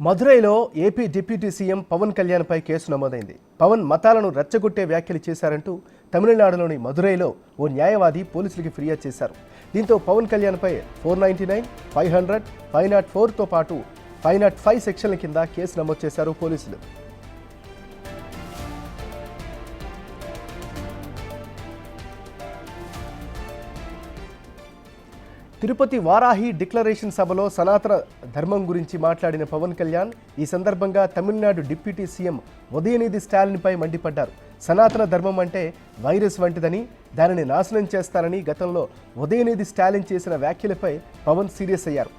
మదురైలో AP deputy CM Pawan కళ్యాణ్పై కేసు నమోదైంది. పవన్ మతాలను రెచ్చగొట్టే వ్యాఖ్యలు చేశారంటూ తమిళనాడులోని మదురైలో ఓ న్యాయవాది పోలీసులకు ఫిర్యాదు చేశారు. దీంతో పవన్ కళ్యాణ్పై 499, 500, 504తో పాటు 505 సెక్షన్ల కింద కేసు నమోదు చేశారు పోలీసులు. తిరుపతి వారాహి డిక్లరేషన్ సభలో సనాతన ధర్మం గురించి మాట్లాడిన పవన్ కళ్యాణ్ ఈ సందర్భంగా తమిళనాడు డిప్యూటీ సీఎం ఉదయనిధి స్టాలిన్పై మండిపడ్డారు. సనాతన ధర్మం అంటే వైరస్ వంటిదని, దానిని నాశనం చేస్తారని గతంలో ఉదయనిధి స్టాలిన్ చేసిన వ్యాఖ్యలపై పవన్ సీరియస్ అయ్యారు.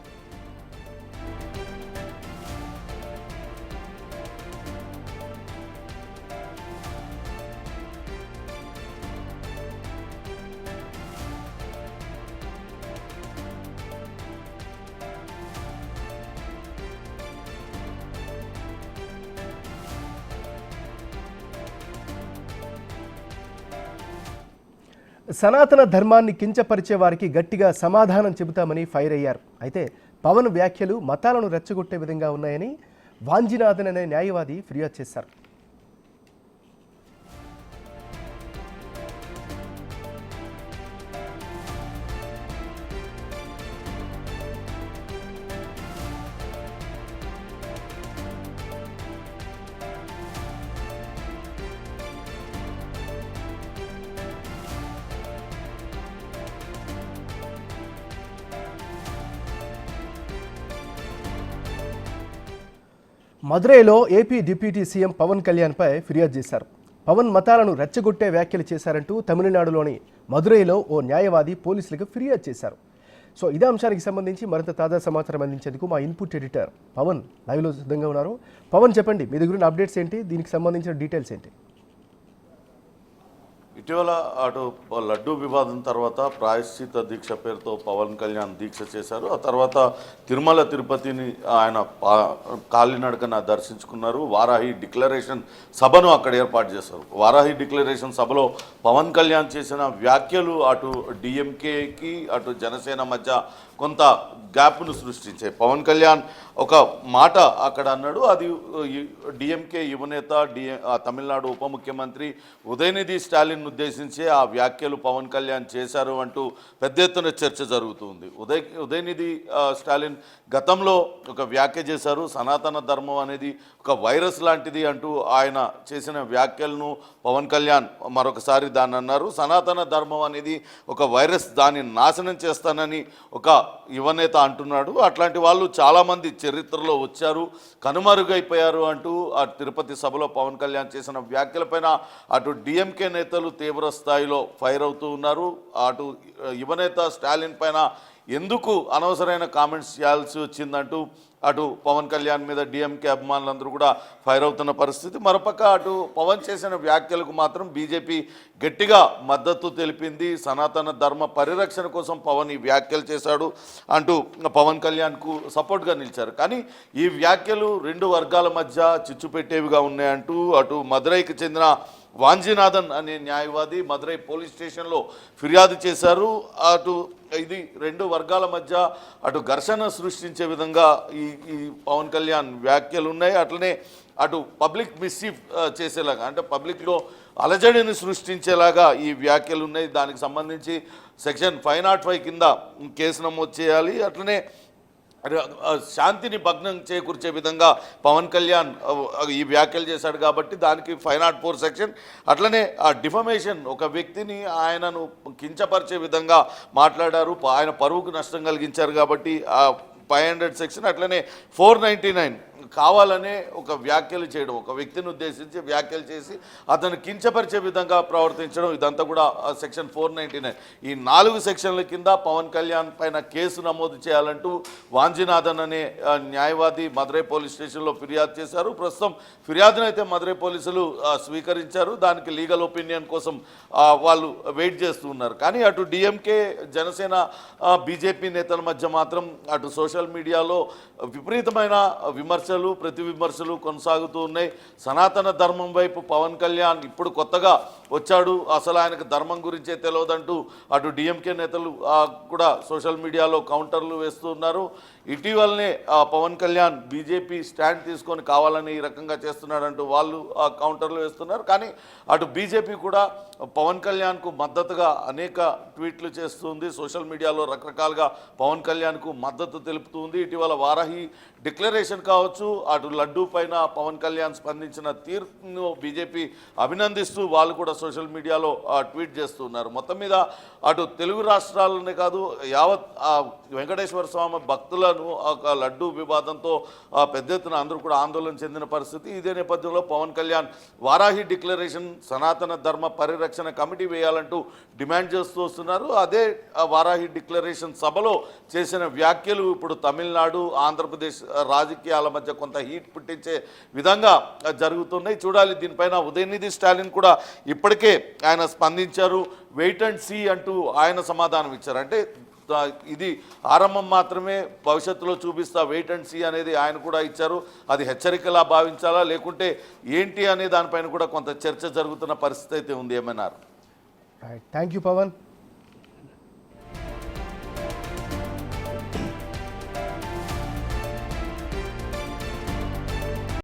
సనాతన ధర్మాన్ని కించపరిచే వారికి గట్టిగా సమాధానం చెబుతామని ఫైర్ అయ్యారు. అయితే పవన్ వ్యాఖ్యలు మతాలను రెచ్చగొట్టే విధంగా ఉన్నాయని వాంజినాథన్ అనే న్యాయవాది ఫిర్యాదు చేశారు. మదురైలో ఏపీ డిప్యూటీ సీఎం పవన్ కళ్యాణ్పై ఫిర్యాదు చేశారు. పవన్ మతాలను రెచ్చగొట్టే వ్యాఖ్యలు చేశారంటూ తమిళనాడులోని మదురైలో ఓ న్యాయవాది పోలీసులకు ఫిర్యాదు చేశారు. సో ఇదే అంశానికి సంబంధించి మరింత తాజా సమాచారం అందించేందుకు మా ఇన్పుట్ ఎడిటర్ పవన్ లైవ్లో సిద్ధంగా ఉన్నారు. పవన్, చెప్పండి, మీ దగ్గర అప్డేట్స్ ఏంటి, దీనికి సంబంధించిన డీటెయిల్స్ ఏంటి? ఇటీవల అటు లడ్డూ వివాదం తర్వాత ప్రాయశ్చిత దీక్ష పేరుతో పవన్ కళ్యాణ్ దీక్ష చేశారు. ఆ తర్వాత తిరుమల తిరుపతిని ఆయన కాలినడకన దర్శించుకున్నారు. వారాహి డిక్లరేషన్ సభను అక్కడ ఏర్పాటు చేశారు. వారాహి డిక్లరేషన్ సభలో పవన్ కళ్యాణ్ చేసిన వ్యాఖ్యలు అటు డిఎంకేకి అటు జనసేన మధ్య కొంత గ్యాప్ను సృష్టించాయి. పవన్ కళ్యాణ్ ఒక మాట అక్కడ అన్నాడు. అది డిఎంకే యువనేత తమిళనాడు ఉప ముఖ్యమంత్రి ఉదయనిధి స్టాలిన్ ఉద్దేశించి ఆ వ్యాఖ్యలు పవన్ కళ్యాణ్ చేశారు అంటూ పెద్ద ఎత్తున చర్చ జరుగుతుంది. ఉదయనిధి స్టాలిన్ గతంలో ఒక వ్యాఖ్య చేశారు. సనాతన ధర్మం అనేది ఒక వైరస్ లాంటిది అంటూ ఆయన చేసిన వ్యాఖ్యలను పవన్ కళ్యాణ్ మరొకసారి దాన్ని అన్నారు. సనాతన ధర్మం అనేది ఒక వైరస్, దాన్ని నాశనం చేస్తానని ఒక యువనేత అంటున్నాడు. అట్లాంటి వాళ్ళు చాలామంది చరిత్రలో వచ్చారు, కనుమరుగైపోయారు అంటూ ఆ తిరుపతి సభలో పవన్ కళ్యాణ్ చేసిన వ్యాఖ్యలపైన అటు డిఎంకే నేతలు తీవ్ర స్థాయిలో ఫైర్ అవుతూ ఉన్నారు. అటు యువనేత స్టాలిన్ పైన ఎందుకు అనవసరమైన కామెంట్స్ చేయాల్సి వచ్చిందంటూ అటు పవన్ కళ్యాణ్ మీద డిఎంకే అభిమానులందరూ కూడా ఫైర్ అవుతున్న పరిస్థితి. మరోపక్క అటు పవన్ చేసిన వ్యాఖ్యలకు మాత్రం బీజేపీ గట్టిగా మద్దతు తెలిపింది. సనాతన ధర్మ పరిరక్షణ కోసం పవన్ ఈ వ్యాఖ్యలు చేశాడు అంటూ పవన్ కళ్యాణ్కు సపోర్ట్గా నిలిచారు. కానీ ఈ వ్యాఖ్యలు రెండు వర్గాల మధ్య చిచ్చు పెట్టేవిగా ఉన్నాయంటూ అటు మదురైకి చెందిన వాంజినాథన్ అనే న్యాయవాది మదురై పోలీస్ స్టేషన్లో ఫిర్యాదు చేశారు. అటు ఇది రెండు వర్గాల మధ్య అటు ఘర్షణ సృష్టించే విధంగా ఈ పవన్ కళ్యాణ్ వ్యాఖ్యలు ఉన్నాయి. అట్లనే అటు పబ్లిక్ మిస్చీఫ్ చేసేలాగా, అంటే పబ్లిక్లో అలజడిని సృష్టించేలాగా ఈ వ్యాఖ్యలు ఉన్నాయి. దానికి సంబంధించి సెక్షన్ 505 కింద కేసు నమోదు చేయాలి. అట్లనే శాంతిని భగ్నం చేకూర్చే విధంగా పవన్ కళ్యాణ్ ఈ వ్యాఖ్యలు చేశాడు కాబట్టి దానికి 504 సెక్షన్. అట్లనే ఆ డిఫమేషన్, ఒక వ్యక్తిని ఆయనను కించపరిచే విధంగా మాట్లాడారు, ఆయన పరువుకు నష్టం కలిగించారు కాబట్టి 500 సెక్షన్. అట్లనే 499 కావాలనే ఒక వ్యాఖ్యలు చేయడం, ఒక వ్యక్తిని ఉద్దేశించి వ్యాఖ్యలు చేసి అతను కించపరిచే విధంగా ప్రవర్తించడం, ఇదంతా కూడా సెక్షన్ 499. ఈ 4 సెక్షన్ల కింద పవన్ కళ్యాణ్ పైన కేసు నమోదు చేయాలంటూ వాంజినాథన్ అనే న్యాయవాది మదురై పోలీస్ స్టేషన్లో ఫిర్యాదు చేశారు. ప్రస్తుతం ఫిర్యాదును అయితే మదురై పోలీసులు స్వీకరించారు. దానికి లీగల్ ఒపీనియన్ కోసం వాళ్ళు వెయిట్ చేస్తూ ఉన్నారు. కానీ అటు డిఎంకే జనసేన బీజేపీ నేతల మధ్య మాత్రం అటు సోషల్ మీడియాలో విపరీతమైన విమర్శలు ప్రతి విమర్శలు కొనసాగుతూ ఉన్నాయి. సనాతన ధర్మం వైపు పవన్ కళ్యాణ్ ఇప్పుడు కొత్తగా వచ్చాడు, అసలు ఆయనకు ధర్మం గురించే తెలియదంటూ అటు డిఎంకే నేతలు కూడా సోషల్ మీడియాలో కౌంటర్లు వేస్తూ ఉన్నారు. ఇటీవలనే పవన్ కళ్యాణ్ బీజేపీ స్టాండ్ తీసుకొని కావాలని ఈ రకంగా చేస్తున్నాడంటూ వాళ్ళు కౌంటర్లు వేస్తున్నారు. కానీ అటు బీజేపీ కూడా పవన్ కళ్యాణ్కు మద్దతుగా అనేక ట్వీట్లు చేస్తుంది. సోషల్ మీడియాలో రకరకాలుగా పవన్ కళ్యాణ్కు మద్దతు తెలుపుతుంది. ఇటీవల వారాహి డిక్లరేషన్ కావచ్చు, అటు లడ్డూ పైన పవన్ కళ్యాణ్ స్పందించిన తీర్పును బీజేపీ అభినందిస్తూ వాళ్ళు కూడా సోషల్ మీడియాలో ట్వీట్ చేస్తున్నారు. మొత్తం మీద అటు తెలుగు రాష్ట్రాలనే కాదు, యావత్ వెంకటేశ్వర స్వామి భక్తులను ఒక లడ్డూ వివాదంతో పెద్ద ఎత్తున అందరూ కూడా ఆందోళన చెందిన పరిస్థితి. ఇదే నేపథ్యంలో పవన్ కళ్యాణ్ వారాహి డిక్లరేషన్ సనాతన ధర్మ పరిరక్షణ కమిటీ వేయాలంటూ డిమాండ్ చేస్తూ వస్తున్నారు. అదే వారాహి డిక్లరేషన్ సభలో చేసిన వ్యాఖ్యలు ఇప్పుడు తమిళనాడు, ఆంధ్రప్రదేశ్ రాజకీయాల మధ్య కొంత హీట్ పుట్టించే విధంగా జరుగుతున్నాయి. చూడాలి, దీనిపైన ఉదయనిధి స్టాలిన్ కూడా ఇప్పటికే ఆయన స్పందించారు. వెయిట్ అండ్ సీ అంటూ ఆయన సమాధానం ఇచ్చారు. అంటే ఇది ఆరంభం మాత్రమే, భవిష్యత్తులో చూపిస్తా, వెయిట్ అండ్ సీ అనేది ఆయన కూడా ఇచ్చారు. అది హెచ్చరికలా భావించాలా లేకుంటే ఏంటి అనే దానిపైన కూడా కొంత చర్చ జరుగుతున్న పరిస్థితి అయితే ఉంది. ఏమన్నారు? Thank you Pawan.